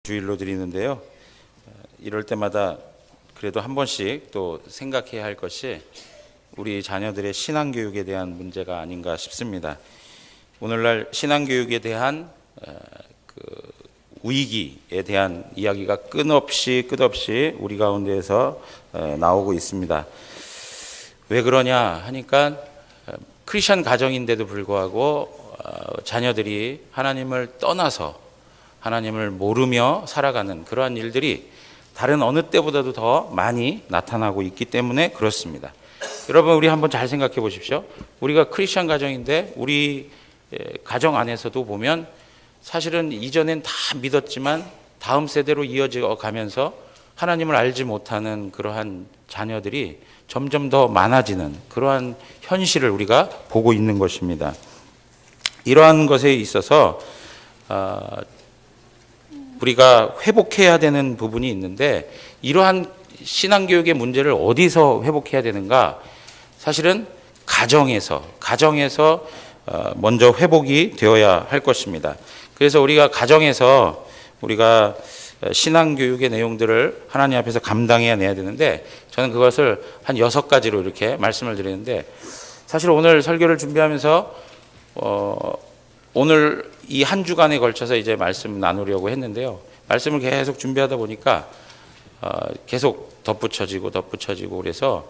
주일로 드리는데요. 이럴 때마다 그래도 한 번씩 또 생각해야 할 것이 우리 자녀들의 신앙교육에 대한 문제가 아닌가 싶습니다. 오늘날 신앙교육에 대한 그 위기에 대한 이야기가 끝없이 우리 가운데에서 나오고 있습니다. 왜 그러냐 하니까 크리스천 가정인데도 불구하고 자녀들이 하나님을 떠나서 하나님을 모르며 살아가는 그러한 일들이 다른 어느 때보다도 더 많이 나타나고 있기 때문에 그렇습니다. 여러분, 우리 한번 잘 생각해 보십시오. 우리가 크리스천 가정인데 우리 가정 안에서도 보면 사실은 이전엔 다 믿었지만 다음 세대로 이어져 가면서 하나님을 알지 못하는 그러한 자녀들이 점점 더 많아지는 그러한 현실을 우리가 보고 있는 것입니다. 이러한 것에 있어서 우리가 회복해야 되는 부분이 있는데, 이러한 신앙교육의 문제를 어디서 회복해야 되는가? 사실은 가정에서 먼저 회복이 되어야 할 것입니다. 그래서 우리가 가정에서 우리가 신앙교육의 내용들을 하나님 앞에서 감당해야 내야 되는데, 저는 그것을 한 6가지로 이렇게 말씀을 드리는데, 사실 오늘 설교를 준비하면서 오늘 이 한 주간에 걸쳐서 이제 말씀 나누려고 했는데요. 말씀을 계속 준비하다 보니까 계속 덧붙여지고 그래서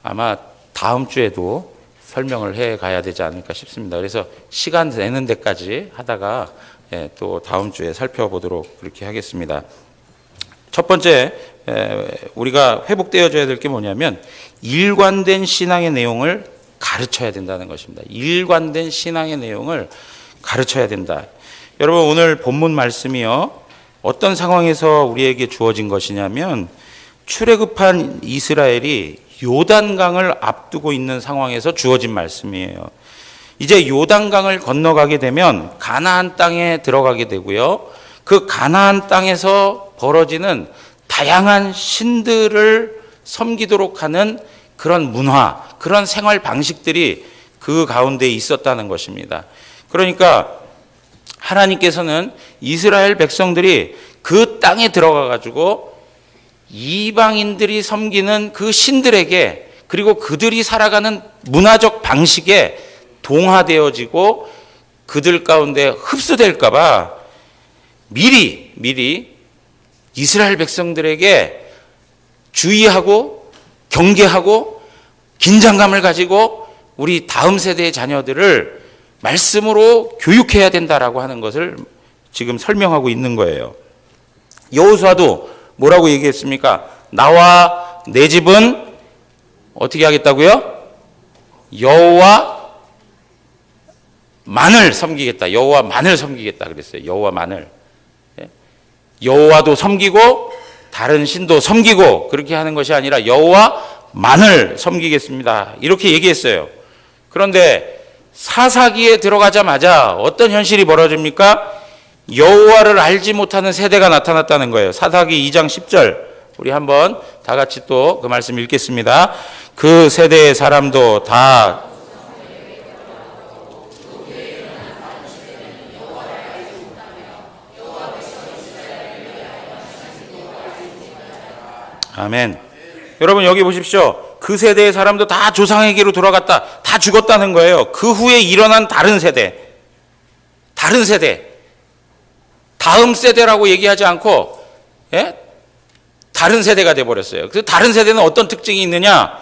아마 다음 주에도 설명을 해 가야 되지 않을까 싶습니다. 그래서 시간 내는 데까지 하다가 또 다음 주에 살펴보도록 그렇게 하겠습니다. 첫 번째, 우리가 회복되어져야 될 게 뭐냐면 일관된 신앙의 내용을 가르쳐야 된다는 것입니다. 일관된 신앙의 내용을 가르쳐야 된다. 여러분, 오늘 본문 말씀이요, 어떤 상황에서 우리에게 주어진 것이냐면 출애굽한 이스라엘이 요단강을 앞두고 있는 상황에서 주어진 말씀이에요. 이제 요단강을 건너가게 되면 가나안 땅에 들어가게 되고요, 그 가나안 땅에서 벌어지는 다양한 신들을 섬기도록 하는 그런 문화, 그런 생활 방식들이 그 가운데 있었다는 것입니다. 그러니까 하나님께서는 이스라엘 백성들이 그 땅에 들어가 가지고 이방인들이 섬기는 그 신들에게, 그리고 그들이 살아가는 문화적 방식에 동화되어지고 그들 가운데 흡수될까 봐 미리 이스라엘 백성들에게 주의하고 경계하고 긴장감을 가지고 우리 다음 세대의 자녀들을 말씀으로 교육해야 된다라고 하는 것을 지금 설명하고 있는 거예요. 여호수아도 뭐라고 얘기했습니까? 나와 내 집은 어떻게 하겠다고요? 여호와만을 섬기겠다. 여호와만을 섬기겠다 그랬어요. 여호와만을. 여호와도 섬기고 다른 신도 섬기고 그렇게 하는 것이 아니라 여호와만을 섬기겠습니다. 이렇게 얘기했어요. 그런데 사사기에 들어가자마자 어떤 현실이 벌어집니까? 여호와를 알지 못하는 세대가 나타났다는 거예요. 사사기 2장 10절 우리 한번 다 같이 또 그 말씀 읽겠습니다. 그 세대의 사람도 다 아멘. 여러분, 여기 보십시오. 그 세대의 사람도 다 조상에게로 돌아갔다. 다 죽었다는 거예요. 그 후에 일어난 다른 세대. 다음 세대라고 얘기하지 않고, 다른 세대가 돼버렸어요. 그 다른 세대는 어떤 특징이 있느냐?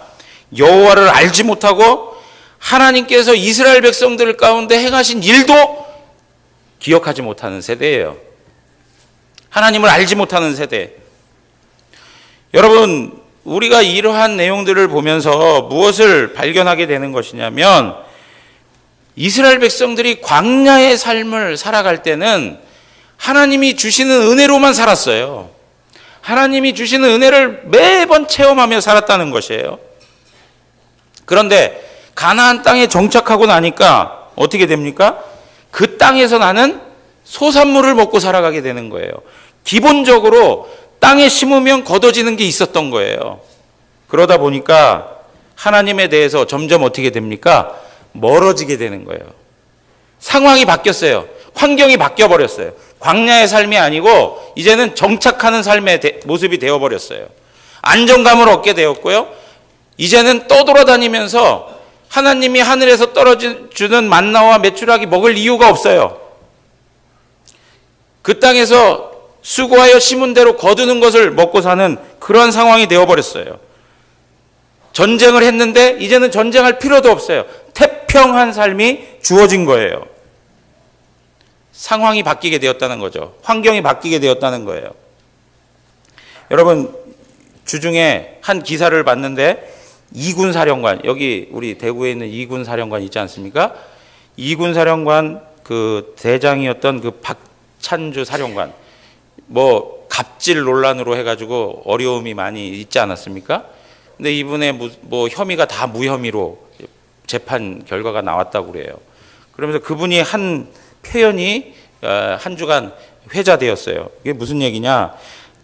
여호와를 알지 못하고 하나님께서 이스라엘 백성들 가운데 행하신 일도 기억하지 못하는 세대예요. 하나님을 알지 못하는 세대. 여러분, 우리가 이러한 내용들을 보면서 무엇을 발견하게 되는 것이냐면, 이스라엘 백성들이 광야의 삶을 살아갈 때는 하나님이 주시는 은혜로만 살았어요. 하나님이 주시는 은혜를 매번 체험하며 살았다는 것이에요. 그런데 가나안 땅에 정착하고 나니까 어떻게 됩니까? 그 땅에서 나는 소산물을 먹고 살아가게 되는 거예요. 기본적으로 땅에 심으면 걷어지는 게 있었던 거예요. 그러다 보니까 하나님에 대해서 점점 어떻게 됩니까? 멀어지게 되는 거예요. 상황이 바뀌었어요. 환경이 바뀌어 버렸어요. 광야의 삶이 아니고 이제는 정착하는 삶의 모습이 되어 버렸어요. 안정감을 얻게 되었고요. 이제는 떠돌아다니면서 하나님이 하늘에서 떨어주는 만나와 메추라기 먹을 이유가 없어요. 그 땅에서 수고하여 심은 대로 거두는 것을 먹고 사는 그런 상황이 되어버렸어요. 전쟁을 했는데 이제는 전쟁할 필요도 없어요. 태평한 삶이 주어진 거예요. 상황이 바뀌게 되었다는 거죠. 환경이 바뀌게 되었다는 거예요. 여러분, 주중에 한 기사를 봤는데 이군 사령관, 여기 우리 대구에 있는 이군 사령관 있지 않습니까? 이군 사령관 그 대장이었던 그 박찬주 사령관, 뭐 갑질 논란으로 해가지고 어려움이 많이 있지 않았습니까? 근데 이분의 뭐 혐의가 다 무혐의로 재판 결과가 나왔다고 그래요. 그러면서 그분이 한 표현이 한 주간 회자되었어요. 이게 무슨 얘기냐?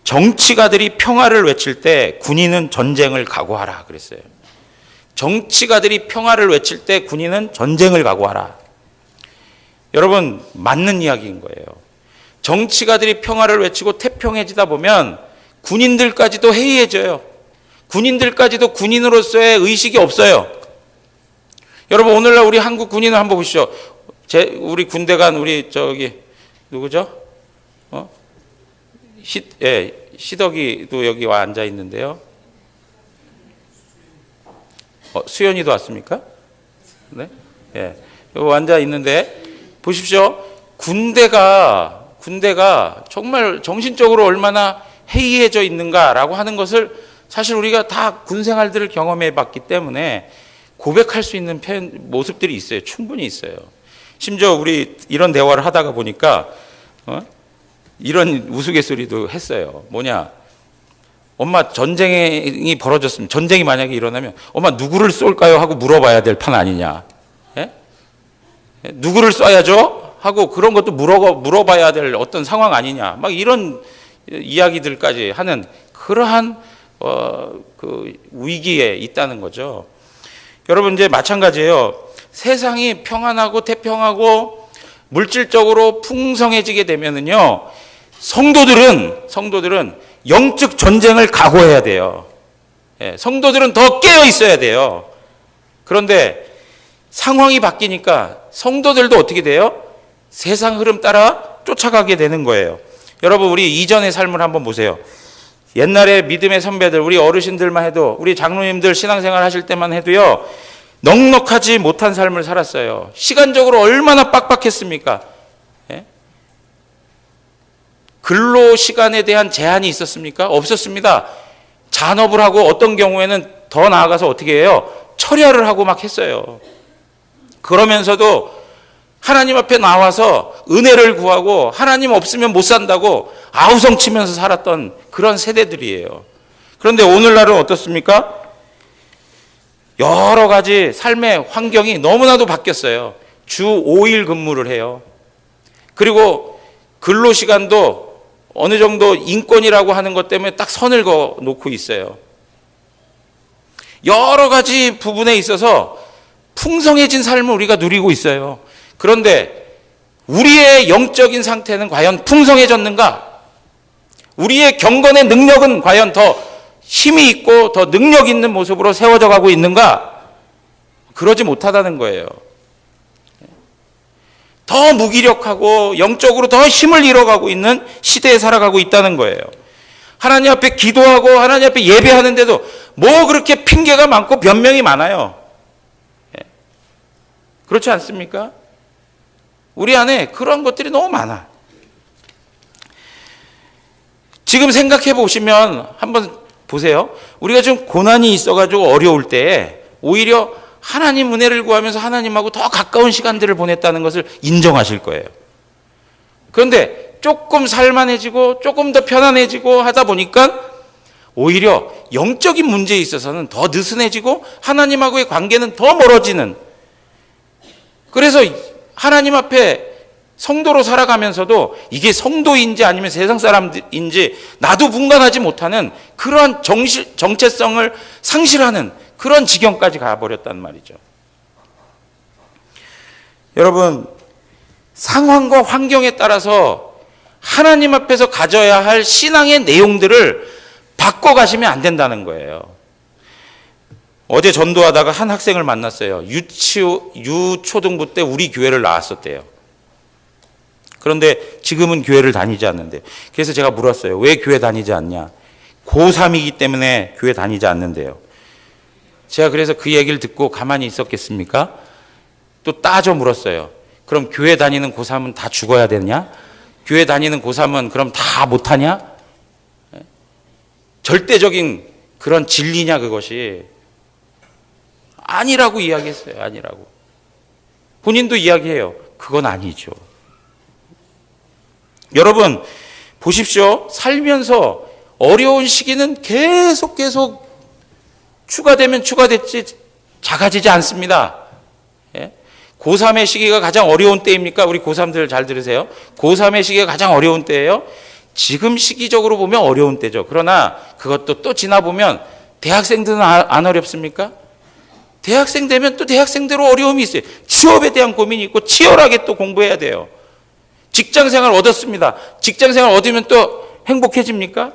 정치가들이 평화를 외칠 때 군인은 전쟁을 각오하라 그랬어요. 정치가들이 평화를 외칠 때 군인은 전쟁을 각오하라. 여러분, 맞는 이야기인 거예요. 정치가들이 평화를 외치고 태평해지다 보면 군인들까지도 해이해져요. 군인들까지도 군인으로서의 의식이 없어요. 여러분, 오늘날 우리 한국 군인을 한번 보시죠. 우리 군대 간 우리 저기 누구죠? 시덕이도 여기 와 앉아 있는데요. 수연이도 왔습니까? 네, 예, 여기 앉아 있는데 보십시오. 군대가 정말 정신적으로 얼마나 해이해져 있는가라고 하는 것을 사실 우리가 다 군 생활들을 경험해 봤기 때문에 고백할 수 있는 모습들이 있어요. 충분히 있어요. 심지어 우리 이런 대화를 하다가 보니까 이런 우스갯소리도 했어요. 뭐냐? 엄마, 전쟁이 벌어졌으면, 전쟁이 만약에 일어나면 엄마 누구를 쏠까요? 하고 물어봐야 될 판 아니냐? 예? 누구를 쏴야죠? 하고 그런 것도 물어봐야 될 어떤 상황 아니냐? 막 이런 이야기들까지 하는 그러한 그 위기에 있다는 거죠. 여러분, 이제 마찬가지예요. 세상이 평안하고 태평하고 물질적으로 풍성해지게 되면은요, 성도들은 영적 전쟁을 각오해야 돼요. 예, 성도들은 더 깨어 있어야 돼요. 그런데 상황이 바뀌니까 성도들도 어떻게 돼요? 세상 흐름 따라 쫓아가게 되는 거예요. 여러분, 우리 이전의 삶을 한번 보세요. 옛날에 믿음의 선배들, 우리 어르신들만 해도, 우리 장로님들 신앙생활 하실 때만 해도요, 넉넉하지 못한 삶을 살았어요. 시간적으로 얼마나 빡빡했습니까? 예? 근로 시간에 대한 제한이 있었습니까? 없었습니다. 잔업을 하고 어떤 경우에는 더 나아가서 어떻게 해요? 철야를 하고 막 했어요. 그러면서도 하나님 앞에 나와서 은혜를 구하고 하나님 없으면 못 산다고 아우성 치면서 살았던 그런 세대들이에요. 그런데 오늘날은 어떻습니까? 여러 가지 삶의 환경이 너무나도 바뀌었어요. 주 5일 근무를 해요. 그리고 근로시간도 어느 정도 인권이라고 하는 것 때문에 딱 선을 그어 놓고 있어요. 여러 가지 부분에 있어서 풍성해진 삶을 우리가 누리고 있어요. 그런데 우리의 영적인 상태는 과연 풍성해졌는가? 우리의 경건의 능력은 과연 더 힘이 있고 더 능력 있는 모습으로 세워져 가고 있는가? 그러지 못하다는 거예요. 더 무기력하고 영적으로 더 힘을 잃어가고 있는 시대에 살아가고 있다는 거예요. 하나님 앞에 기도하고 하나님 앞에 예배하는데도 뭐 그렇게 핑계가 많고 변명이 많아요. 그렇지 않습니까? 우리 안에 그런 것들이 너무 많아. 지금 생각해 보시면 한번 보세요. 우리가 좀 고난이 있어가지고 어려울 때에 오히려 하나님 은혜를 구하면서 하나님하고 더 가까운 시간들을 보냈다는 것을 인정하실 거예요. 그런데 조금 살만해지고 조금 더 편안해지고 하다 보니까 오히려 영적인 문제에 있어서는 더 느슨해지고 하나님하고의 관계는 더 멀어지는, 그래서 하나님 앞에 성도로 살아가면서도 이게 성도인지 아니면 세상 사람인지 나도 분간하지 못하는 그러한 정체성을 상실하는 그런 지경까지 가버렸단 말이죠. 여러분, 상황과 환경에 따라서 하나님 앞에서 가져야 할 신앙의 내용들을 바꿔가시면 안 된다는 거예요. 어제 전도하다가 한 학생을 만났어요. 유초등부 때 우리 교회를 나왔었대요. 그런데 지금은 교회를 다니지 않는데요. 그래서 제가 물었어요. 왜 교회 다니지 않냐? 고3이기 때문에 교회 다니지 않는데요. 제가 그래서 그 얘기를 듣고 가만히 있었겠습니까? 또 따져 물었어요. 그럼 교회 다니는 고3은 다 죽어야 되냐? 교회 다니는 고3은 그럼 다 못하냐? 절대적인 그런 진리냐 그것이? 아니라고 이야기했어요. 아니라고. 본인도 이야기해요. 그건 아니죠. 여러분 보십시오. 살면서 어려운 시기는 계속 추가되면 추가됐지 작아지지 않습니다. 예? 고3의 시기가 가장 어려운 때입니까? 우리 고3들 잘 들으세요. 고3의 시기가 가장 어려운 때예요. 지금 시기적으로 보면 어려운 때죠. 그러나 그것도 또 지나보면 대학생들은 안 어렵습니까? 대학생 되면 또 대학생대로 어려움이 있어요. 취업에 대한 고민이 있고 치열하게 또 공부해야 돼요. 직장생활 얻었습니다. 직장생활 얻으면 또 행복해집니까?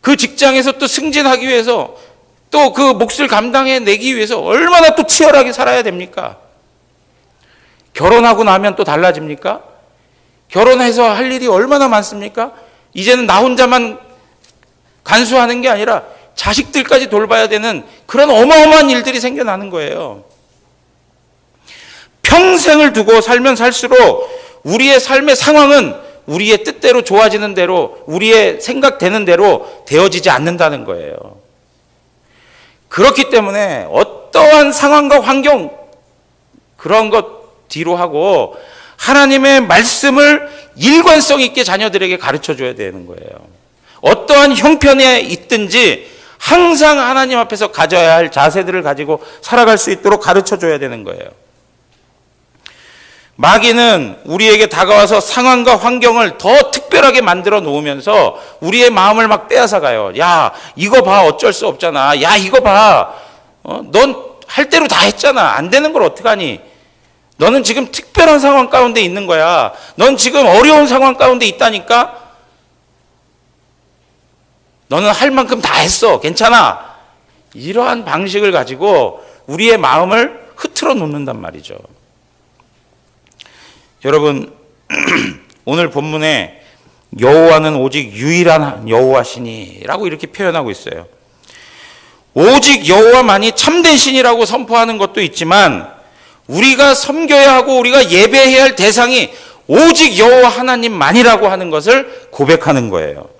그 직장에서 또 승진하기 위해서 또 그 몫을 감당해내기 위해서 얼마나 또 치열하게 살아야 됩니까? 결혼하고 나면 또 달라집니까? 결혼해서 할 일이 얼마나 많습니까? 이제는 나 혼자만 간수하는 게 아니라 자식들까지 돌봐야 되는 그런 어마어마한 일들이 생겨나는 거예요. 평생을 두고 살면 살수록 우리의 삶의 상황은 우리의 뜻대로 좋아지는 대로, 우리의 생각되는 대로 되어지지 않는다는 거예요. 그렇기 때문에 어떠한 상황과 환경, 그런 것 뒤로 하고 하나님의 말씀을 일관성 있게 자녀들에게 가르쳐 줘야 되는 거예요. 어떠한 형편에 있든지 항상 하나님 앞에서 가져야 할 자세들을 가지고 살아갈 수 있도록 가르쳐 줘야 되는 거예요. 마귀는 우리에게 다가와서 상황과 환경을 더 특별하게 만들어 놓으면서 우리의 마음을 막 빼앗아 가요. 야, 이거 봐. 어쩔 수 없잖아. 야, 이거 봐. 넌 할 대로 다 했잖아. 안 되는 걸 어떡하니? 너는 지금 특별한 상황 가운데 있는 거야. 넌 지금 어려운 상황 가운데 있다니까? 너는 할 만큼 다 했어. 괜찮아. 이러한 방식을 가지고 우리의 마음을 흐트러 놓는단 말이죠. 여러분 오늘 본문에 여호와는 오직 유일한 여호와시니라고 이렇게 표현하고 있어요. 오직 여호와만이 참된 신이라고 선포하는 것도 있지만 우리가 섬겨야 하고 우리가 예배해야 할 대상이 오직 여호와 하나님만이라고 하는 것을 고백하는 거예요.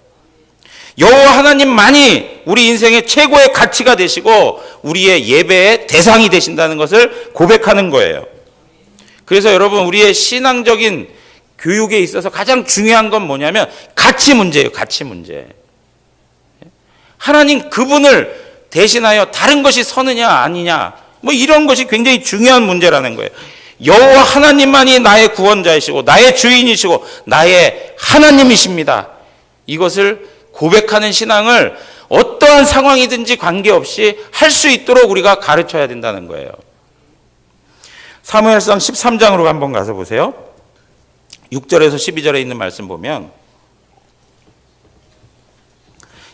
여호와 하나님만이 우리 인생의 최고의 가치가 되시고 우리의 예배의 대상이 되신다는 것을 고백하는 거예요. 그래서 여러분 우리의 신앙적인 교육에 있어서 가장 중요한 건 뭐냐면 가치 문제예요. 가치 문제. 하나님 그분을 대신하여 다른 것이 서느냐 아니냐 뭐 이런 것이 굉장히 중요한 문제라는 거예요. 여호와 하나님만이 나의 구원자이시고 나의 주인이시고 나의 하나님이십니다. 이것을 고백하는 신앙을 어떠한 상황이든지 관계없이 할 수 있도록 우리가 가르쳐야 된다는 거예요. 사무엘상 13장으로 한번 가서 보세요. 6절에서 12절에 있는 말씀 보면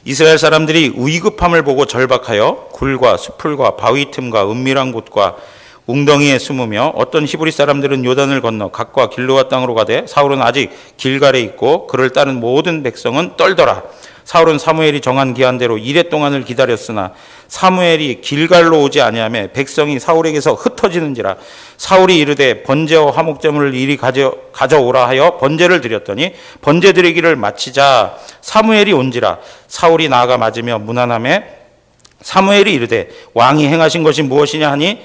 이스라엘 사람들이 위급함을 보고 절박하여 굴과 수풀과 바위 틈과 은밀한 곳과 웅덩이에 숨으며 어떤 히브리 사람들은 요단을 건너 각과 길르와 땅으로 가되 사울은 아직 길갈에 있고 그를 따른 모든 백성은 떨더라. 사울은 사무엘이 정한 기한대로 이레 동안을 기다렸으나 사무엘이 길갈로 오지 아니하며 백성이 사울에게서 흩어지는지라. 사울이 이르되 번제와 화목제물을 이리 가져오라 하여 번제를 드렸더니 번제 드리기를 마치자 사무엘이 온지라. 사울이 나아가 맞으며 문안하며 사무엘이 이르되 왕이 행하신 것이 무엇이냐 하니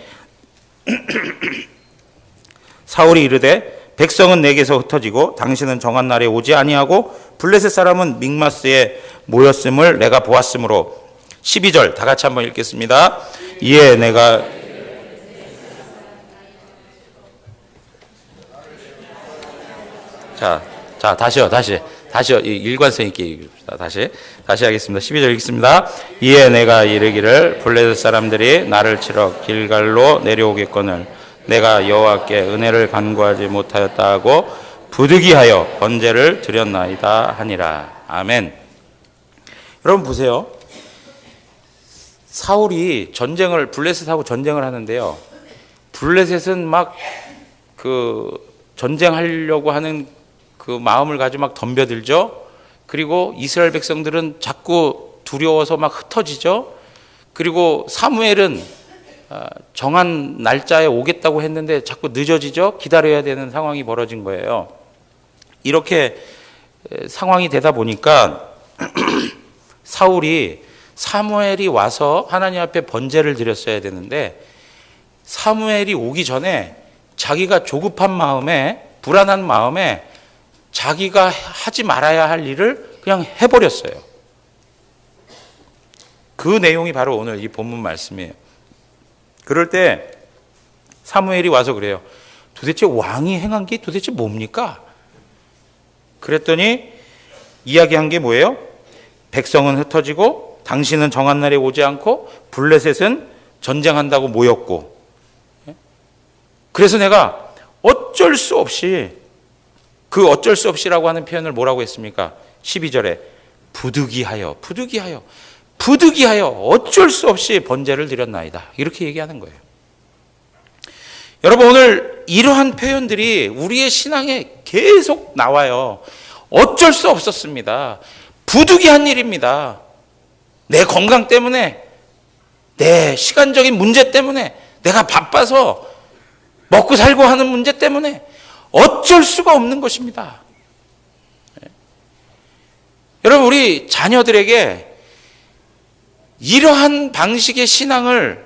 사울이 이르되 백성은 내게서 흩어지고 당신은 정한 날에 오지 아니하고 블레셋 사람은 믹마스에 모였음을 내가 보았으므로. 12절 다 같이 한번 읽겠습니다. 이에 내가 자 다시요 일관성 있게 읽읍시다. 다시 하겠습니다. 12절 읽습니다. 이에 내가 이르기를 블레셋 사람들이 나를 치러 길갈로 내려오겠거늘 내가 여호와께 은혜를 간구하지 못하였다 하고 부득이하여 번제를 드렸나이다 하니라. 아멘. 여러분 보세요. 사울이 블레셋하고 전쟁을 하는데요. 블레셋은 막 전쟁하려고 하는 그 마음을 가지고 막 덤벼들죠. 그리고 이스라엘 백성들은 자꾸 두려워서 막 흩어지죠. 그리고 사무엘은 정한 날짜에 오겠다고 했는데 자꾸 늦어지죠. 기다려야 되는 상황이 벌어진 거예요. 이렇게 상황이 되다 보니까 사울이 사무엘이 와서 하나님 앞에 번제를 드렸어야 되는데 사무엘이 오기 전에 자기가 조급한 마음에 불안한 마음에 자기가 하지 말아야 할 일을 그냥 해버렸어요. 그 내용이 바로 오늘 이 본문 말씀이에요. 그럴 때 사무엘이 와서 그래요. 도대체 왕이 행한 게 도대체 뭡니까? 그랬더니 이야기한 게 뭐예요? 백성은 흩어지고 당신은 정한 날에 오지 않고 블레셋은 전쟁한다고 모였고, 그래서 내가 어쩔 수 없이, 그 어쩔 수 없이라고 하는 표현을 뭐라고 했습니까? 12절에 부득이하여 어쩔 수 없이 번제를 드렸나이다, 이렇게 얘기하는 거예요. 여러분, 오늘 이러한 표현들이 우리의 신앙에 계속 나와요. 어쩔 수 없었습니다. 부득이한 일입니다. 내 건강 때문에, 내 시간적인 문제 때문에, 내가 바빠서 먹고 살고 하는 문제 때문에 어쩔 수가 없는 것입니다. 여러분, 우리 자녀들에게 이러한 방식의 신앙을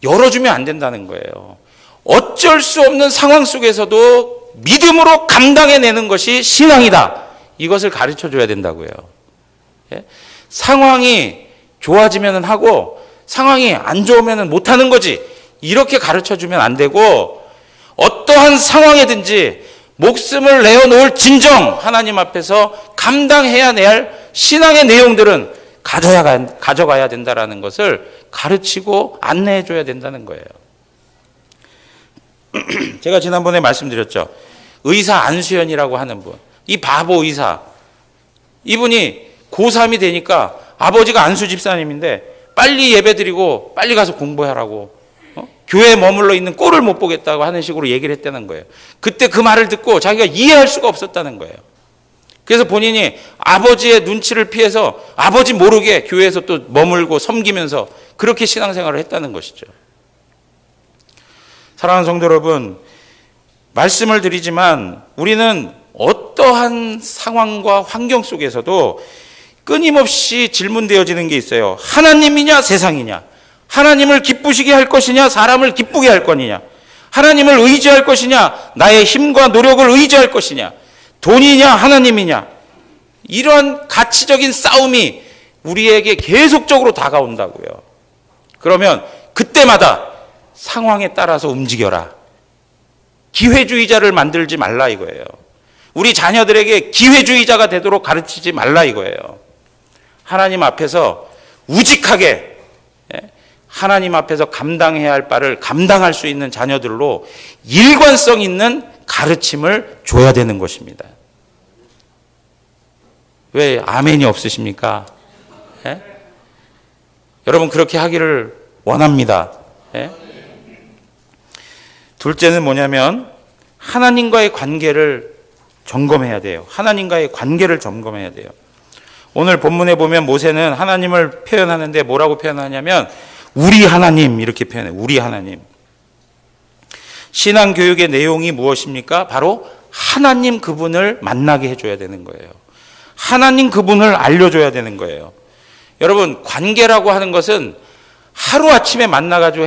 열어주면 안 된다는 거예요. 어쩔 수 없는 상황 속에서도 믿음으로 감당해내는 것이 신앙이다, 이것을 가르쳐줘야 된다고요. 상황이 좋아지면 하고 상황이 안 좋으면 못하는 거지, 이렇게 가르쳐주면 안 되고, 어떠한 상황이든지 목숨을 내어놓을 진정 하나님 앞에서 감당해야 할 신앙의 내용들은 가져가야 된다는 것을 가르치고 안내해줘야 된다는 거예요. 제가 지난번에 말씀드렸죠. 의사 안수연이라고 하는 분, 이 바보 의사, 이분이 고3이 되니까 아버지가 안수 집사님인데 빨리 예배드리고 빨리 가서 공부하라고, 교회에 머물러 있는 꼴을 못 보겠다고 하는 식으로 얘기를 했다는 거예요. 그때 그 말을 듣고 자기가 이해할 수가 없었다는 거예요. 그래서 본인이 아버지의 눈치를 피해서 아버지 모르게 교회에서 또 머물고 섬기면서 그렇게 신앙생활을 했다는 것이죠. 사랑하는 성도 여러분, 말씀을 드리지만 우리는 어떠한 상황과 환경 속에서도 끊임없이 질문되어지는 게 있어요. 하나님이냐 세상이냐? 하나님을 기쁘시게 할 것이냐 사람을 기쁘게 할 거냐? 하나님을 의지할 것이냐 나의 힘과 노력을 의지할 것이냐? 돈이냐 하나님이냐? 이러한 가치적인 싸움이 우리에게 계속적으로 다가온다고요. 그러면 그때마다 상황에 따라서 움직여라. 기회주의자를 만들지 말라 이거예요. 우리 자녀들에게 기회주의자가 되도록 가르치지 말라 이거예요. 하나님 앞에서 우직하게, 하나님 앞에서 감당해야 할 바를 감당할 수 있는 자녀들로 일관성 있는 가르침을 줘야 되는 것입니다. 왜 아멘이 없으십니까? 여러분, 그렇게 하기를 원합니다. 둘째는 뭐냐면 하나님과의 관계를 점검해야 돼요. 하나님과의 관계를 점검해야 돼요. 오늘 본문에 보면 모세는 하나님을 표현하는데 뭐라고 표현하냐면 우리 하나님, 이렇게 표현해요. 우리 하나님. 신앙교육의 내용이 무엇입니까? 바로 하나님 그분을 만나게 해줘야 되는 거예요. 하나님 그분을 알려줘야 되는 거예요. 여러분, 관계라고 하는 것은 하루아침에 만나가지고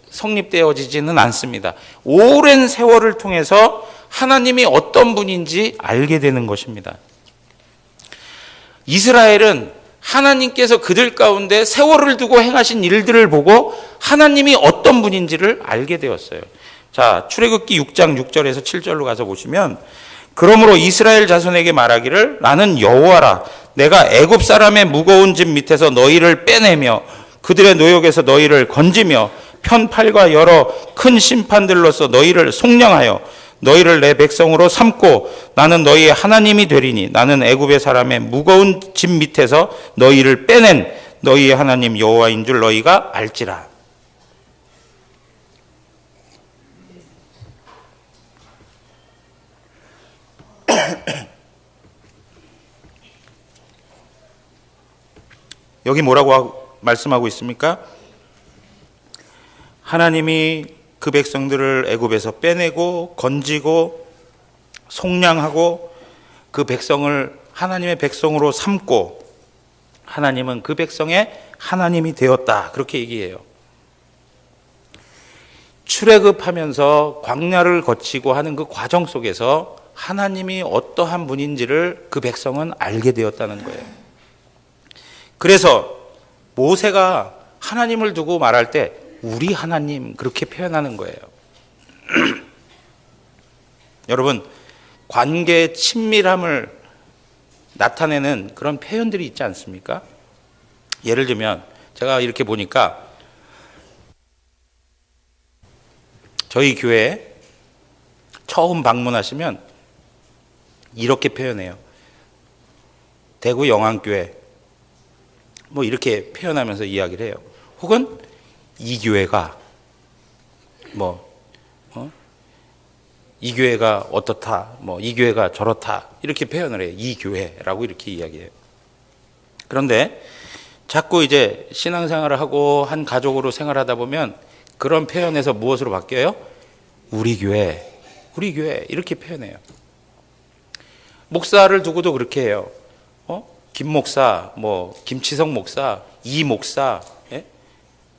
성립되어지지는 않습니다. 오랜 세월을 통해서 하나님이 어떤 분인지 알게 되는 것입니다. 이스라엘은 하나님께서 그들 가운데 세월을 두고 행하신 일들을 보고 하나님이 어떤 분인지를 알게 되었어요. 자, 출애굽기 6장 6절에서 7절로 가서 보시면, 그러므로 이스라엘 자손에게 말하기를 나는 여호와라. 내가 애굽 사람의 무거운 짐 밑에서 너희를 빼내며 그들의 노역에서 너희를 건지며 편팔과 여러 큰 심판들로서 너희를 속량하여 너희를 내 백성으로 삼고 나는 너희의 하나님이 되리니 나는 애굽의 사람의 무거운 짐 밑에서 너희를 빼낸 너희의 하나님 여호와인 줄 너희가 알지라. 여기 뭐라고 말씀하고 있습니까? 하나님이 그 백성들을 애굽에서 빼내고 건지고 속량하고 그 백성을 하나님의 백성으로 삼고 하나님은 그 백성의 하나님이 되었다. 그렇게 얘기해요. 출애굽하면서 광야를 거치고 하는 그 과정 속에서 하나님이 어떠한 분인지를 그 백성은 알게 되었다는 거예요. 그래서 모세가 하나님을 두고 말할 때 우리 하나님 그렇게 표현하는 거예요. 여러분, 관계의 친밀함을 나타내는 그런 표현들이 있지 않습니까? 예를 들면 제가 이렇게 보니까 저희 교회에 처음 방문하시면 이렇게 표현해요. 대구 영안교회 뭐 이렇게 표현하면서 이야기를 해요. 혹은 이 교회가 이 교회가 어떻다, 이 교회가 저렇다 이렇게 표현을 해요. 이 교회라고 이렇게 이야기해요. 그런데 자꾸 이제 신앙생활을 하고 한 가족으로 생활하다 보면 그런 표현에서 무엇으로 바뀌어요? 우리 교회 이렇게 표현해요. 목사를 두고도 그렇게 해요. 김 목사, 김치성 목사, 이 목사,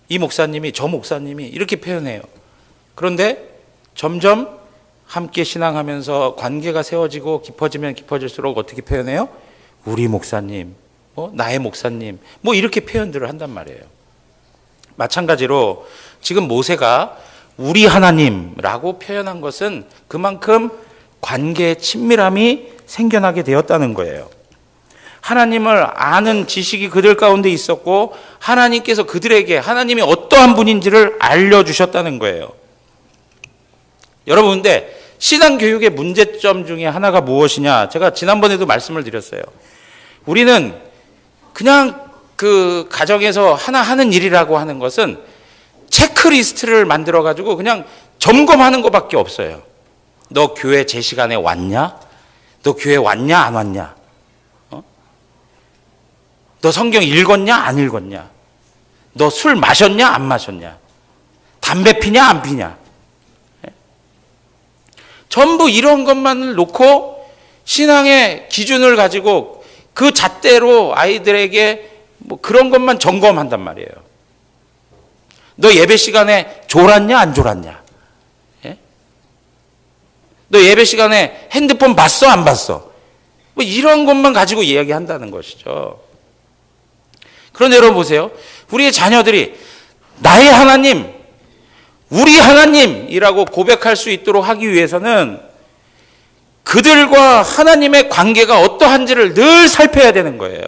이 목사님이, 저 목사님이 이렇게 표현해요. 그런데 점점 함께 신앙하면서 관계가 세워지고 깊어지면 깊어질수록 어떻게 표현해요? 우리 목사님, 나의 목사님, 이렇게 표현들을 한단 말이에요. 마찬가지로 지금 모세가 우리 하나님라고 표현한 것은 그만큼 관계의 친밀함이 생겨나게 되었다는 거예요. 하나님을 아는 지식이 그들 가운데 있었고 하나님께서 그들에게 하나님이 어떠한 분인지를 알려주셨다는 거예요. 여러분, 근데 신앙교육의 문제점 중에 하나가 무엇이냐? 제가 지난번에도 말씀을 드렸어요. 우리는 그냥 그 가정에서 하나 하는 일이라고 하는 것은 체크리스트를 만들어가지고 그냥 점검하는 것밖에 없어요. 너 교회 제 시간에 왔냐? 너 교회 왔냐? 안 왔냐? 너 성경 읽었냐? 안 읽었냐? 너 술 마셨냐? 안 마셨냐? 담배 피냐? 안 피냐? 전부 이런 것만을 놓고 신앙의 기준을 가지고 그 잣대로 아이들에게 그런 것만 점검한단 말이에요. 너 예배 시간에 졸았냐? 안 졸았냐? 너 예배 시간에 핸드폰 봤어? 안 봤어? 이런 것만 가지고 이야기한다는 것이죠. 그런데 여러분 보세요. 우리의 자녀들이 나의 하나님, 우리 하나님이라고 고백할 수 있도록 하기 위해서는 그들과 하나님의 관계가 어떠한지를 늘 살펴야 되는 거예요.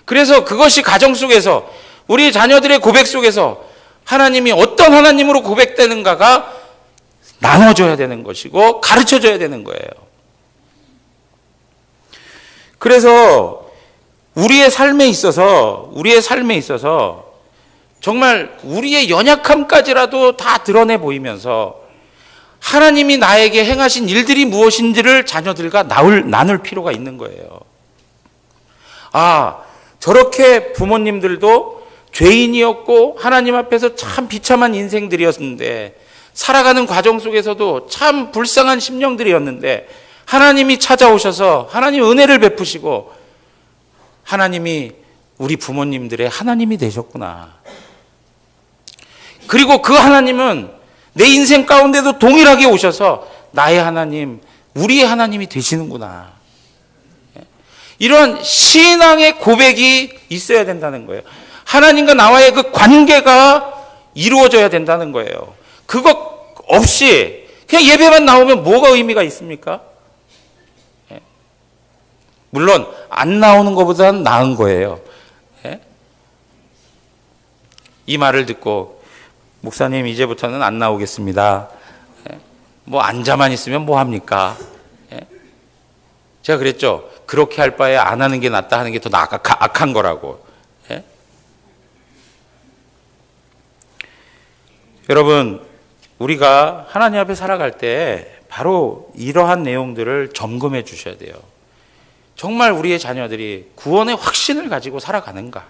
그래서 그것이 가정 속에서 우리 자녀들의 고백 속에서 하나님이 어떤 하나님으로 고백되는가가 나눠져야 되는 것이고 가르쳐줘야 되는 거예요. 그래서 우리의 삶에 있어서 정말 우리의 연약함까지라도 다 드러내 보이면서 하나님이 나에게 행하신 일들이 무엇인지를 자녀들과 나눌 필요가 있는 거예요. 저렇게 부모님들도 죄인이었고 하나님 앞에서 참 비참한 인생들이었는데 살아가는 과정 속에서도 참 불쌍한 심령들이었는데 하나님이 찾아오셔서 하나님 은혜를 베푸시고 하나님이 우리 부모님들의 하나님이 되셨구나. 그리고 그 하나님은 내 인생 가운데도 동일하게 오셔서 나의 하나님, 우리의 하나님이 되시는구나. 이런 신앙의 고백이 있어야 된다는 거예요. 하나님과 나와의 그 관계가 이루어져야 된다는 거예요. 그것 없이 그냥 예배만 나오면 뭐가 의미가 있습니까? 물론 안 나오는 것보다는 나은 거예요. 이 말을 듣고 목사님 이제부터는 안 나오겠습니다. 뭐 앉아만 있으면 뭐 합니까? 제가 그랬죠. 그렇게 할 바에 안 하는 게 낫다 하는 게 더 악한 거라고. 여러분, 우리가 하나님 앞에 살아갈 때 바로 이러한 내용들을 점검해 주셔야 돼요. 정말 우리의 자녀들이 구원의 확신을 가지고 살아가는가?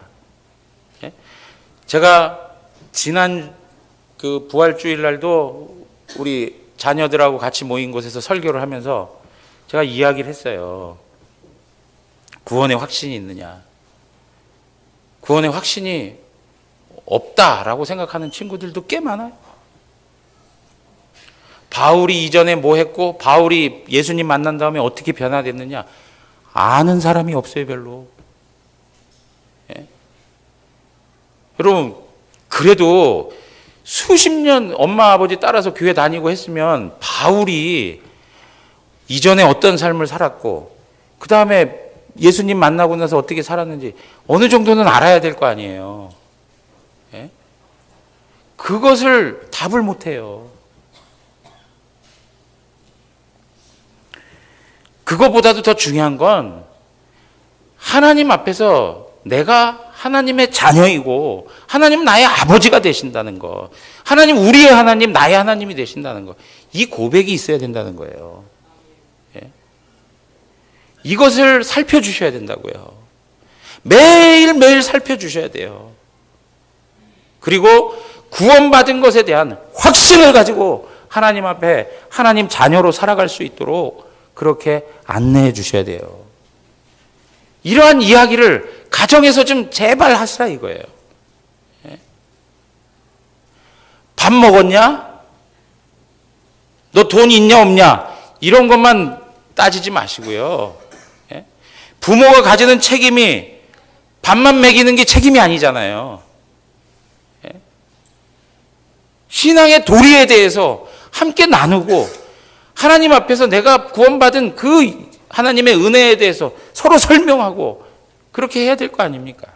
제가 지난 그 부활주일 날도 우리 자녀들하고 같이 모인 곳에서 설교를 하면서 제가 이야기를 했어요. 구원의 확신이 있느냐? 구원의 확신이 없다라고 생각하는 친구들도 꽤 많아요. 바울이 이전에 뭐 했고 바울이 예수님 만난 다음에 어떻게 변화됐느냐 아는 사람이 없어요, 별로. 여러분, 그래도 수십 년 엄마 아버지 따라서 교회 다니고 했으면 바울이 이전에 어떤 삶을 살았고 그 다음에 예수님 만나고 나서 어떻게 살았는지 어느 정도는 알아야 될 거 아니에요. 그것을 답을 못해요. 그것보다도 더 중요한 건 하나님 앞에서 내가 하나님의 자녀이고 하나님은 나의 아버지가 되신다는 거, 하나님 우리의 하나님, 나의 하나님이 되신다는 거, 이 고백이 있어야 된다는 거예요. 이것을 살펴주셔야 된다고요. 매일매일 살펴주셔야 돼요. 그리고 구원받은 것에 대한 확신을 가지고 하나님 앞에 하나님 자녀로 살아갈 수 있도록 그렇게 안내해 주셔야 돼요. 이러한 이야기를 가정에서 좀 제발 하시라 이거예요. 밥 먹었냐? 너 돈 있냐 없냐? 이런 것만 따지지 마시고요. 부모가 가지는 책임이 밥만 먹이는 게 책임이 아니잖아요. 신앙의 도리에 대해서 함께 나누고 하나님 앞에서 내가 구원받은 그 하나님의 은혜에 대해서 서로 설명하고 그렇게 해야 될 거 아닙니까?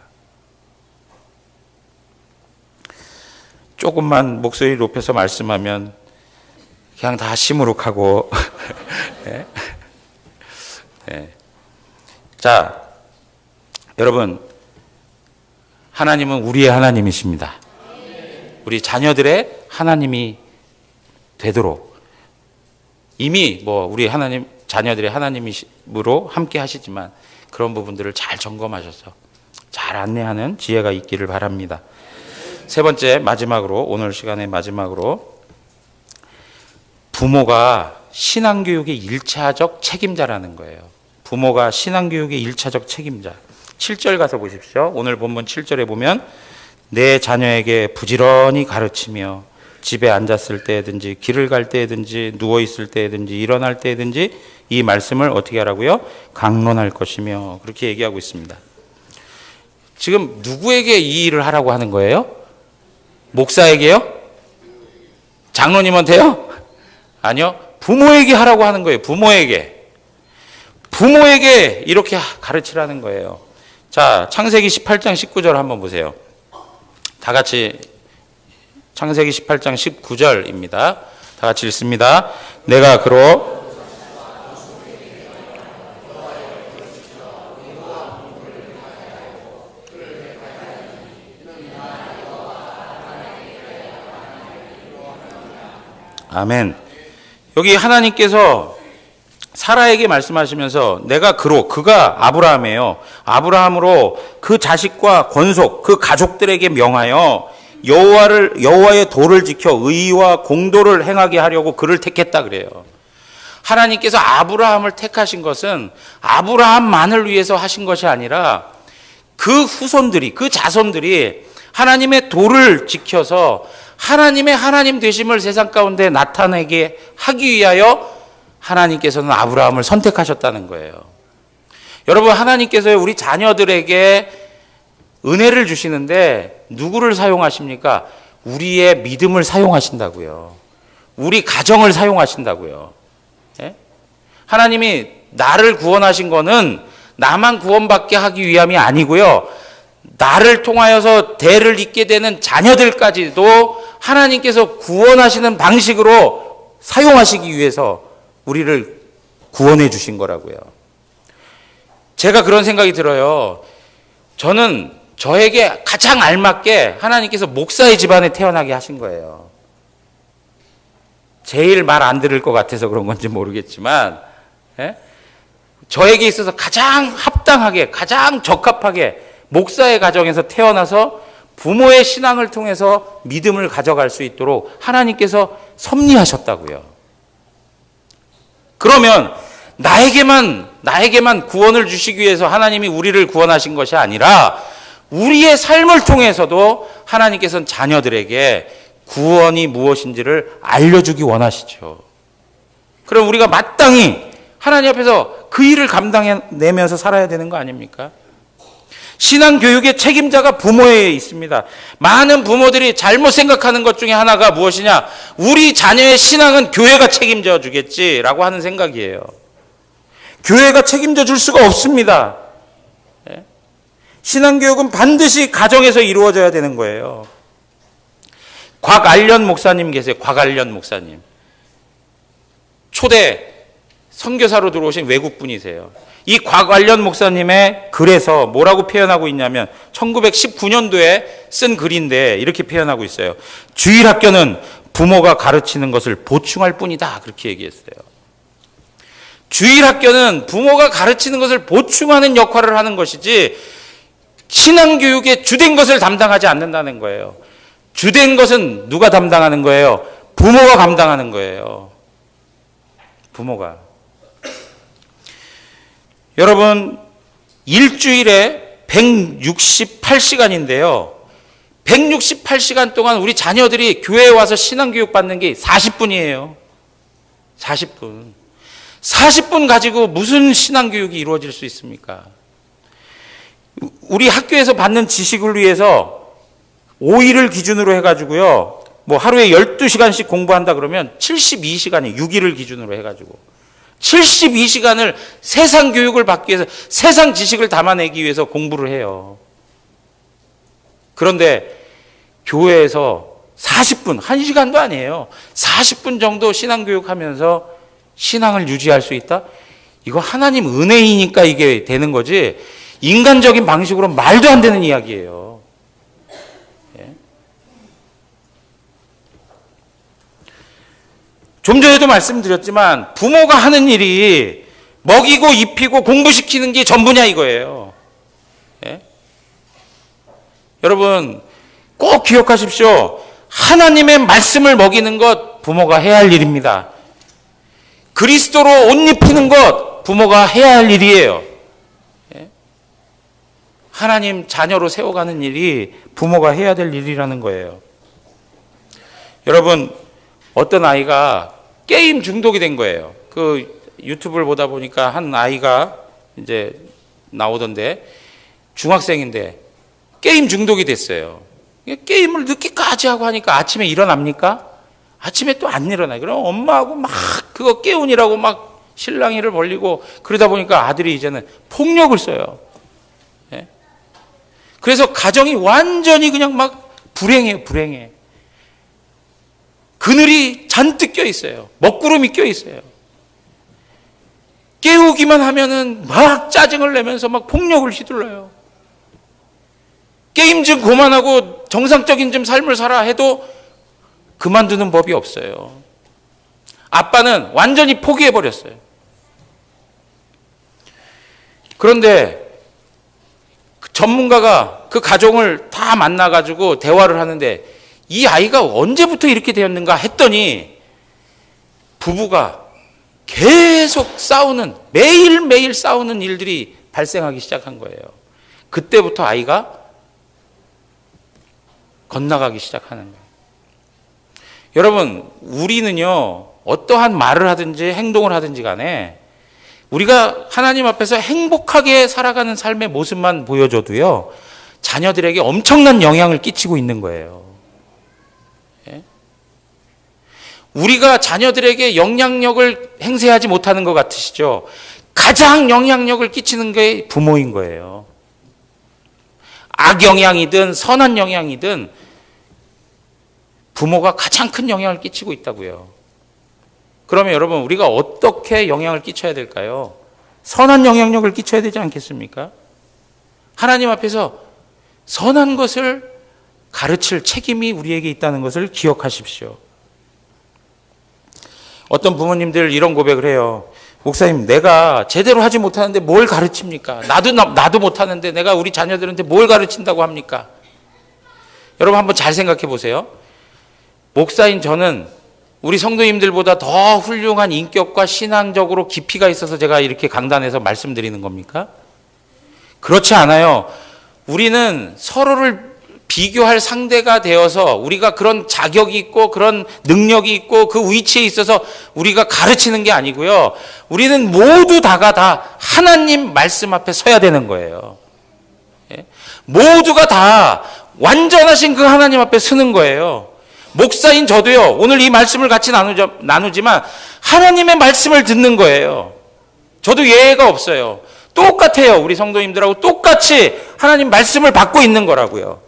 조금만 목소리 높여서 말씀하면 그냥 다 시무룩하고 네. 네. 자, 여러분, 하나님은 우리의 하나님이십니다. 우리 자녀들의 하나님이 되도록 이미 뭐 우리 하나님 자녀들의 하나님으로 함께 하시지만 그런 부분들을 잘 점검하셔서 잘 안내하는 지혜가 있기를 바랍니다. 세 번째, 마지막으로, 오늘 시간의 마지막으로, 부모가 신앙교육의 1차적 책임자라는 거예요. 부모가 신앙교육의 1차적 책임자. 7절 가서 보십시오. 오늘 본문 7절에 보면 내 자녀에게 부지런히 가르치며 집에 앉았을 때든지 길을 갈 때든지 누워있을 때든지 일어날 때든지 이 말씀을 어떻게 하라고요? 강론할 것이며, 그렇게 얘기하고 있습니다. 지금 누구에게 이 일을 하라고 하는 거예요? 목사에게요? 장로님한테요? 아니요. 부모에게 하라고 하는 거예요. 부모에게 이렇게 가르치라는 거예요. 자, 창세기 18장 19절 한번 보세요. 다 같이 창세기 18장 19절입니다. 다 같이 읽습니다. 내가 그로 아멘. 여기 하나님께서 사라에게 말씀하시면서 내가 그가 아브라함이에요. 아브라함으로 그 자식과 권속, 그 가족들에게 명하여 여호와의 도를 지켜 의와 공도를 행하게 하려고 그를 택했다 그래요. 하나님께서 아브라함을 택하신 것은 아브라함만을 위해서 하신 것이 아니라 그 후손들이, 그 자손들이 하나님의 도를 지켜서 하나님의 하나님 되심을 세상 가운데 나타내게 하기 위하여 하나님께서는 아브라함을 선택하셨다는 거예요. 여러분, 하나님께서 우리 자녀들에게 은혜를 주시는데 누구를 사용하십니까? 우리의 믿음을 사용하신다고요. 우리 가정을 사용하신다고요. 예? 하나님이 나를 구원하신 거는 나만 구원받게 하기 위함이 아니고요. 나를 통하여서 대를 잇게 되는 자녀들까지도 하나님께서 구원하시는 방식으로 사용하시기 위해서 우리를 구원해 주신 거라고요. 제가 그런 생각이 들어요. 저는 저에게 가장 알맞게 하나님께서 목사의 집안에 태어나게 하신 거예요. 제일 말 안 들을 것 같아서 그런 건지 모르겠지만, 저에게 있어서 가장 합당하게, 가장 적합하게 목사의 가정에서 태어나서 부모의 신앙을 통해서 믿음을 가져갈 수 있도록 하나님께서 섭리하셨다고요. 그러면 나에게만 구원을 주시기 위해서 하나님이 우리를 구원하신 것이 아니라 우리의 삶을 통해서도 하나님께서는 자녀들에게 구원이 무엇인지를 알려주기 원하시죠. 그럼 우리가 마땅히 하나님 앞에서 그 일을 감당해내면서 살아야 되는 거 아닙니까? 신앙교육의 책임자가 부모에 있습니다. 많은 부모들이 잘못 생각하는 것 중에 하나가 무엇이냐? 우리 자녀의 신앙은 교회가 책임져 주겠지라고 하는 생각이에요. 교회가 책임져 줄 수가 없습니다. 신앙교육은 반드시 가정에서 이루어져야 되는 거예요. 곽알련 목사님 계세요. 곽알련 목사님. 초대 선교사로 들어오신 외국분이세요. 이 곽알련 목사님의 글에서 뭐라고 표현하고 있냐면 1919년도에 쓴 글인데 이렇게 표현하고 있어요. 주일학교는 부모가 가르치는 것을 보충할 뿐이다. 그렇게 얘기했어요. 주일학교는 부모가 가르치는 것을 보충하는 역할을 하는 것이지 신앙교육의 주된 것을 담당하지 않는다는 거예요. 주된 것은 누가 담당하는 거예요? 부모가 감당하는 거예요. 부모가. 여러분, 일주일에 168시간인데요. 168시간 동안 우리 자녀들이 교회에 와서 신앙교육 받는 게 40분이에요. 40분. 40분 가지고 무슨 신앙교육이 이루어질 수 있습니까? 우리 학교에서 받는 지식을 위해서 5일을 기준으로 해가지고요. 뭐 하루에 12시간씩 공부한다 그러면 72시간이 6일을 기준으로 해가지고 72시간을 세상 교육을 받기 위해서 세상 지식을 담아내기 위해서 공부를 해요. 그런데 교회에서 40분, 1시간도 아니에요. 40분 정도 신앙교육하면서 신앙을 유지할 수 있다? 이거 하나님 은혜이니까 이게 되는 거지 인간적인 방식으로 말도 안 되는 이야기예요. 좀 전에도 말씀드렸지만 부모가 하는 일이 먹이고 입히고 공부시키는 게 전부냐 이거예요. 여러분 꼭 기억하십시오. 하나님의 말씀을 먹이는 것 부모가 해야 할 일입니다. 그리스도로 옷 입히는 것 부모가 해야 할 일이에요. 하나님 자녀로 세워가는 일이 부모가 해야 될 일이라는 거예요. 여러분 어떤 아이가 게임 중독이 된 거예요. 그 유튜브를 보다 보니까 한 아이가 이제 나오던데 중학생인데 게임 중독이 됐어요. 게임을 늦게까지 하고 하니까 아침에 일어납니까? 아침에 또 안 일어나요. 그럼 엄마하고 막 그거 깨우니라고 막 실랑이를 벌리고 그러다 보니까 아들이 이제는 폭력을 써요. 그래서 가정이 완전히 그냥 막 불행해요. 불행해. 그늘이 잔뜩 껴 있어요. 먹구름이 껴 있어요. 깨우기만 하면은 막 짜증을 내면서 막 폭력을 휘둘러요. 게임 좀 그만하고 정상적인 좀 삶을 살아 해도 그만두는 법이 없어요. 아빠는 완전히 포기해버렸어요. 그런데 전문가가 그 가정을 다 만나가지고 대화를 하는데 이 아이가 언제부터 이렇게 되었는가 했더니 부부가 계속 싸우는 매일매일 싸우는 일들이 발생하기 시작한 거예요. 그때부터 아이가 건너가기 시작하는 거예요. 여러분 우리는요 어떠한 말을 하든지 행동을 하든지 간에 우리가 하나님 앞에서 행복하게 살아가는 삶의 모습만 보여줘도요 자녀들에게 엄청난 영향을 끼치고 있는 거예요. 우리가 자녀들에게 영향력을 행사하지 못하는 것 같으시죠? 가장 영향력을 끼치는 게 부모인 거예요. 악영향이든 선한 영향이든 부모가 가장 큰 영향을 끼치고 있다고요. 그러면 여러분, 우리가 어떻게 영향을 끼쳐야 될까요? 선한 영향력을 끼쳐야 되지 않겠습니까? 하나님 앞에서 선한 것을 가르칠 책임이 우리에게 있다는 것을 기억하십시오. 어떤 부모님들 이런 고백을 해요. 목사님, 내가 제대로 하지 못하는데 뭘 가르칩니까? 나도 못하는데 내가 우리 자녀들한테 뭘 가르친다고 합니까? 여러분, 한번 잘 생각해 보세요. 목사인 저는 우리 성도님들보다 더 훌륭한 인격과 신앙적으로 깊이가 있어서 제가 이렇게 강단에서 말씀드리는 겁니까? 그렇지 않아요. 우리는 서로를 비교할 상대가 되어서 우리가 그런 자격이 있고 그런 능력이 있고 그 위치에 있어서 우리가 가르치는 게 아니고요. 우리는 모두 다가 다 하나님 말씀 앞에 서야 되는 거예요. 모두가 다 완전하신 그 하나님 앞에 서는 거예요. 목사인 저도요, 오늘 이 말씀을 같이 나누지만 하나님의 말씀을 듣는 거예요. 저도 예외가 없어요. 똑같아요. 우리 성도님들하고 똑같이 하나님 말씀을 받고 있는 거라고요.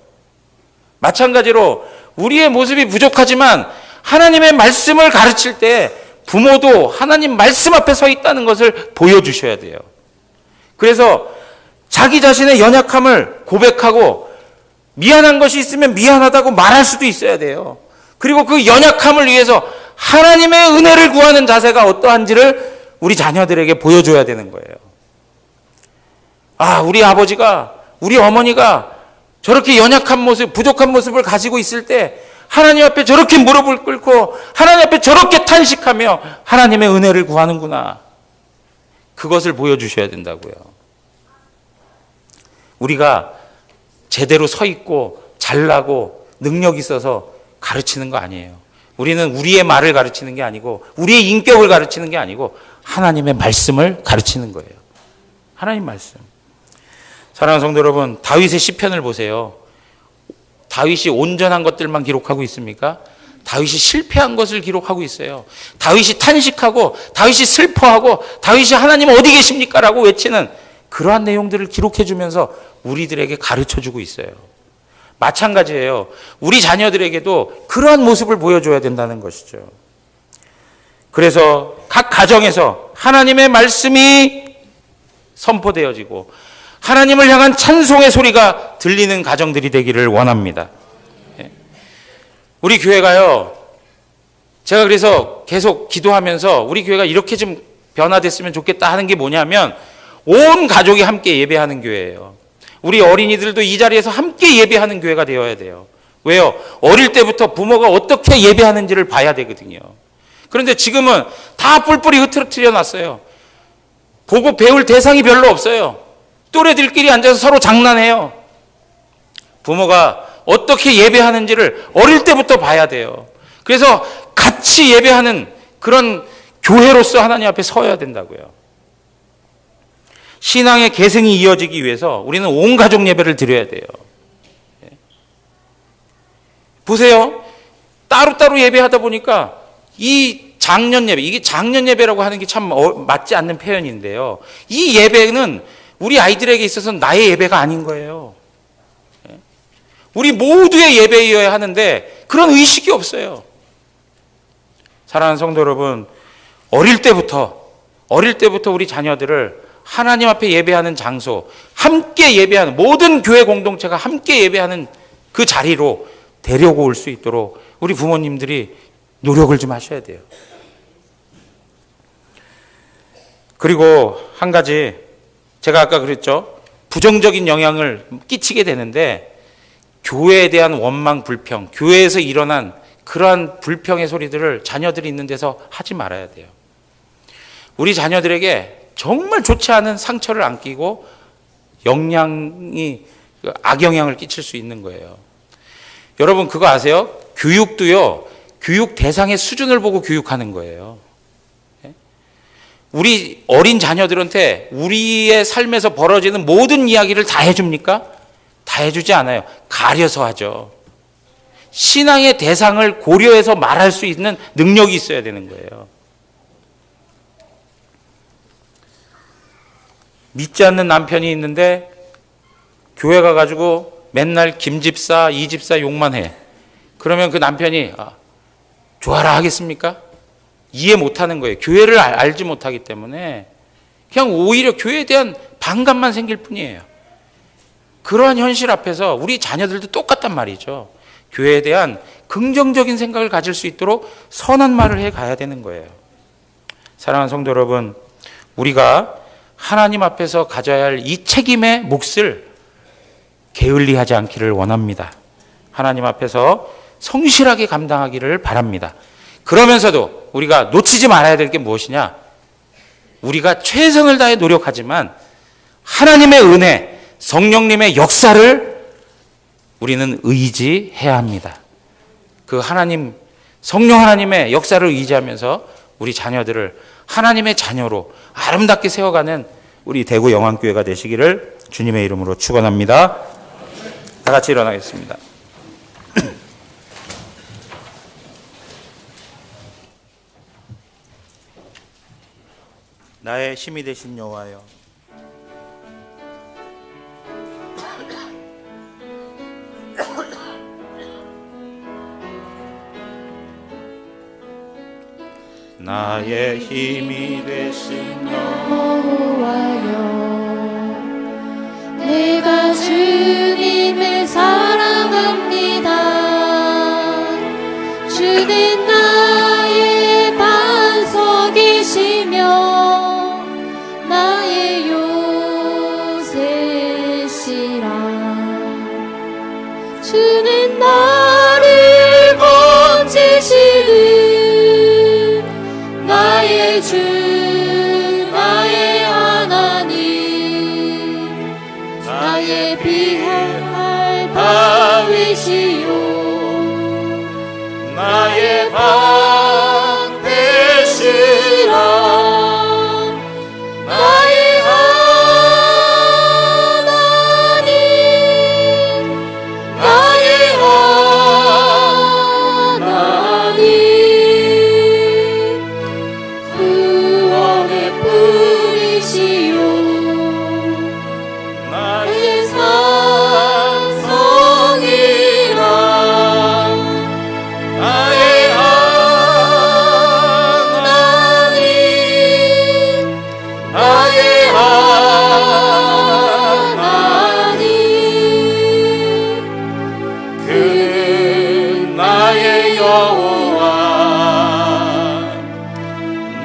마찬가지로 우리의 모습이 부족하지만 하나님의 말씀을 가르칠 때 부모도 하나님 말씀 앞에 서 있다는 것을 보여주셔야 돼요. 그래서 자기 자신의 연약함을 고백하고 미안한 것이 있으면 미안하다고 말할 수도 있어야 돼요. 그리고 그 연약함을 위해서 하나님의 은혜를 구하는 자세가 어떠한지를 우리 자녀들에게 보여줘야 되는 거예요. 아, 우리 아버지가, 우리 어머니가 저렇게 연약한 모습, 부족한 모습을 가지고 있을 때 하나님 앞에 저렇게 무릎을 꿇고 하나님 앞에 저렇게 탄식하며 하나님의 은혜를 구하는구나. 그것을 보여주셔야 된다고요. 우리가 제대로 서 있고 잘나고 능력 있어서 가르치는 거 아니에요. 우리는 우리의 말을 가르치는 게 아니고 우리의 인격을 가르치는 게 아니고 하나님의 말씀을 가르치는 거예요. 하나님 말씀. 사랑하는 성도 여러분, 다윗의 시편을 보세요. 다윗이 온전한 것들만 기록하고 있습니까? 다윗이 실패한 것을 기록하고 있어요. 다윗이 탄식하고 다윗이 슬퍼하고 다윗이 하나님 어디 계십니까? 라고 외치는 그러한 내용들을 기록해 주면서 우리들에게 가르쳐 주고 있어요. 마찬가지예요. 우리 자녀들에게도 그러한 모습을 보여줘야 된다는 것이죠. 그래서 각 가정에서 하나님의 말씀이 선포되어지고 하나님을 향한 찬송의 소리가 들리는 가정들이 되기를 원합니다. 우리 교회가요, 제가 그래서 계속 기도하면서 우리 교회가 이렇게 좀 변화됐으면 좋겠다 하는 게 뭐냐면 온 가족이 함께 예배하는 교회예요. 우리 어린이들도 이 자리에서 함께 예배하는 교회가 되어야 돼요. 왜요? 어릴 때부터 부모가 어떻게 예배하는지를 봐야 되거든요. 그런데 지금은 다 뿔뿔이 흐트러뜨려 놨어요. 보고 배울 대상이 별로 없어요. 또래들끼리 앉아서 서로 장난해요. 부모가 어떻게 예배하는지를 어릴 때부터 봐야 돼요. 그래서 같이 예배하는 그런 교회로서 하나님 앞에 서야 된다고요. 신앙의 계승이 이어지기 위해서 우리는 온 가족 예배를 드려야 돼요. 보세요. 따로따로 예배하다 보니까 이 장년 예배, 이게 장년 예배라고 하는 게 참 맞지 않는 표현인데요. 이 예배는 우리 아이들에게 있어서는 나의 예배가 아닌 거예요. 우리 모두의 예배이어야 하는데 그런 의식이 없어요. 사랑하는 성도 여러분, 어릴 때부터 우리 자녀들을 하나님 앞에 예배하는 장소, 함께 예배하는 모든 교회 공동체가 함께 예배하는 그 자리로 데려고 올 수 있도록 우리 부모님들이 노력을 좀 하셔야 돼요. 그리고 한 가지, 제가 아까 그랬죠. 부정적인 영향을 끼치게 되는데 교회에 대한 원망, 불평, 교회에서 일어난 그러한 불평의 소리들을 자녀들이 있는 데서 하지 말아야 돼요. 우리 자녀들에게 정말 좋지 않은 상처를 안기고 악영향을 끼칠 수 있는 거예요. 여러분 그거 아세요? 교육도요, 교육 대상의 수준을 보고 교육하는 거예요. 우리 어린 자녀들한테 우리의 삶에서 벌어지는 모든 이야기를 다 해줍니까? 다 해주지 않아요. 가려서 하죠. 신앙의 대상을 고려해서 말할 수 있는 능력이 있어야 되는 거예요. 믿지 않는 남편이 있는데 교회 가가지고 맨날 김집사, 이집사 욕만 해. 그러면 그 남편이 좋아라 하겠습니까? 이해 못하는 거예요. 교회를 알지 못하기 때문에 그냥 오히려 교회에 대한 반감만 생길 뿐이에요. 그러한 현실 앞에서 우리 자녀들도 똑같단 말이죠. 교회에 대한 긍정적인 생각을 가질 수 있도록 선한 말을 해 가야 되는 거예요. 사랑하는 성도 여러분, 우리가 하나님 앞에서 가져야 할 이 책임의 몫을 게을리하지 않기를 원합니다. 하나님 앞에서 성실하게 감당하기를 바랍니다. 그러면서도 우리가 놓치지 말아야 될 게 무엇이냐? 우리가 최선을 다해 노력하지만 하나님의 은혜, 성령님의 역사를 우리는 의지해야 합니다. 그 하나님, 성령 하나님의 역사를 의지하면서 우리 자녀들을 하나님의 자녀로 아름답게 세워가는 우리 대구 영안교회가 되시기를 주님의 이름으로 축원합니다. 다 같이 일어나겠습니다. 나의 힘이 되신 여호와여, 나의 힘이 되신 여호와여, 내가 주님을 사랑합니다. 주는 나의 반석이시며 나의 요새시라. 주는 나를 건지시는 나의 주, 나의 하나님, 나의 피할 바위시요, 나의 방 되시라. 나의 하나님, 나의 하나님, 구원의 뿌리시요, 나의 산성이라. 나의 하나님, 나의 하나님, 그는 나의 여호와,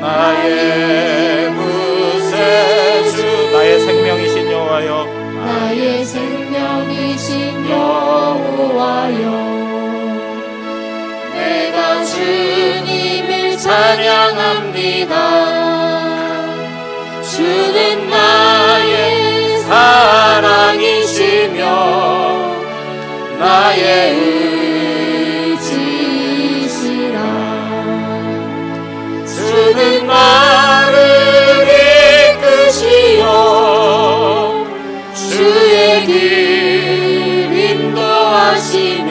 나의 구세주, 나의 생명이신 여호와여, 나의 생명이신 여호와여, 내가 주님을 찬양합니다. 주는 나의 사랑이시며 나의 의지시라. 주는 나를 이끄시어 주의 길 인도하시며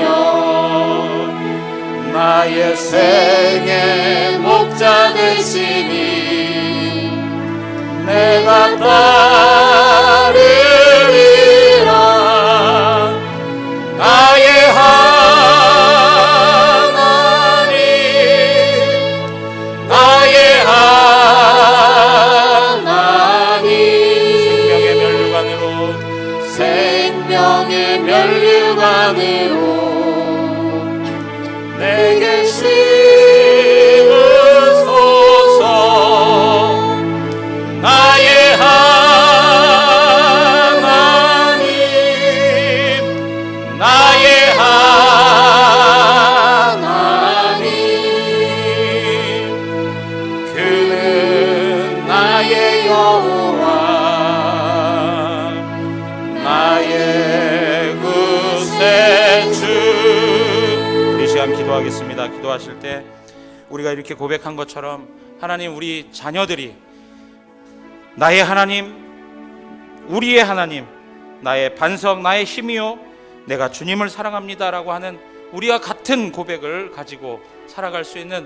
나의 생의 목자 되시니 내가 따르리라. 나의 하나님, 나의 하나님, 생명의 면류관으로 내게 심으소서. 나의 하나님, 나의 하나님, 그는 나의 여호와, 나의 구세주. 우리 시간 기도하겠습니다. 기도하실 때 우리가 이렇게 고백한 것처럼 하나님, 우리 자녀들이 나의 하나님, 우리의 하나님, 나의 반석, 나의 힘이요, 내가 주님을 사랑합니다라고 하는 우리와 같은 고백을 가지고 살아갈 수 있는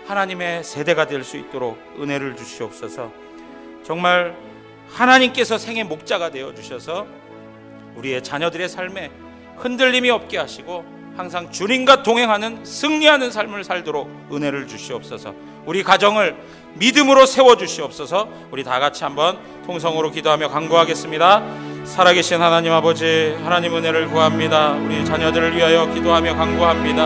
하나님의 세대가 될 수 있도록 은혜를 주시옵소서. 정말 하나님께서 생의 목자가 되어 주셔서 우리의 자녀들의 삶에 흔들림이 없게 하시고 항상 주님과 동행하는 승리하는 삶을 살도록 은혜를 주시옵소서. 우리 가정을 믿음으로 세워주시옵소서. 우리 다 같이 한번 통성으로 기도하며 간구하겠습니다. 살아계신 하나님 아버지, 하나님 은혜를 구합니다. 우리 자녀들을 위하여 기도하며 간구합니다.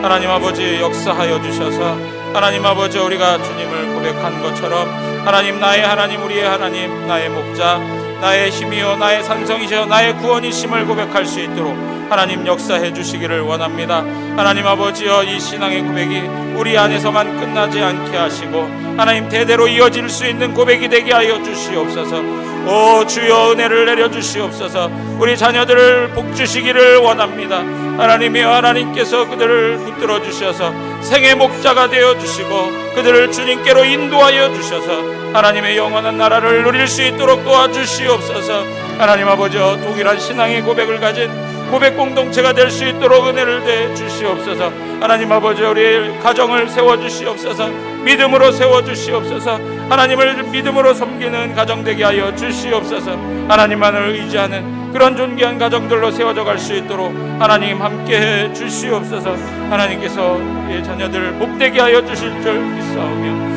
하나님 아버지 역사하여 주셔서 하나님 아버지 우리가 주님을 고백한 것처럼 하나님, 나의 하나님, 우리의 하나님, 나의 목자, 나의 힘이요 나의 산성이시여 나의 구원이심을 고백할 수 있도록 하나님 역사해 주시기를 원합니다. 하나님 아버지여, 이 신앙의 고백이 우리 안에서만 끝나지 않게 하시고 하나님 대대로 이어질 수 있는 고백이 되게 하여 주시옵소서. 오 주여, 은혜를 내려 주시옵소서. 우리 자녀들을 복 주시기를 원합니다. 하나님이여, 하나님께서 그들을 붙들어 주셔서 생의 목자가 되어 주시고 그들을 주님께로 인도하여 주셔서 하나님의 영원한 나라를 누릴 수 있도록 도와주시옵소서. 하나님 아버지여, 동일한 신앙의 고백을 가진 고백 공동체가 될 수 있도록 은혜를 내 주시옵소서. 하나님 아버지, 우리의 가정을 세워주시옵소서. 믿음으로 세워주시옵소서. 하나님을 믿음으로 섬기는 가정 되게 하여 주시옵소서. 하나님만을 의지하는 그런 존귀한 가정들로 세워져 갈 수 있도록 하나님 함께해 주시옵소서. 하나님께서 우리의 자녀들을 복되게 하여 주실 줄 믿사오며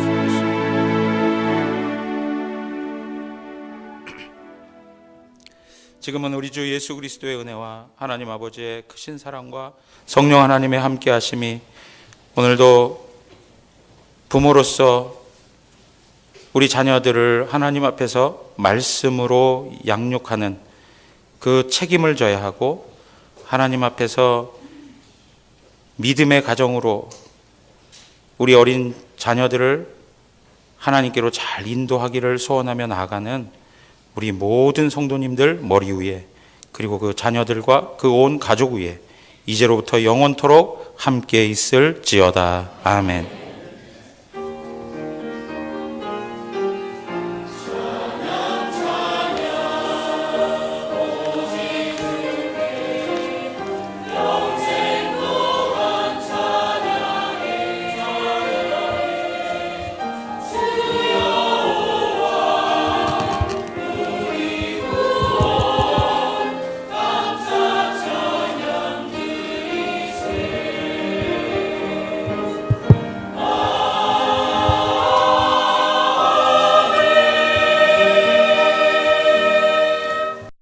지금은 우리 주 예수 그리스도의 은혜와 하나님 아버지의 크신 사랑과 성령 하나님의 함께 하심이 오늘도 부모로서 우리 자녀들을 하나님 앞에서 말씀으로 양육하는 그 책임을 져야 하고 하나님 앞에서 믿음의 가정으로 우리 어린 자녀들을 하나님께로 잘 인도하기를 소원하며 나아가는 우리 모든 성도님들 머리 위에, 그리고 그 자녀들과 그 온 가족 위에 이제로부터 영원토록 함께 있을지어다. 아멘.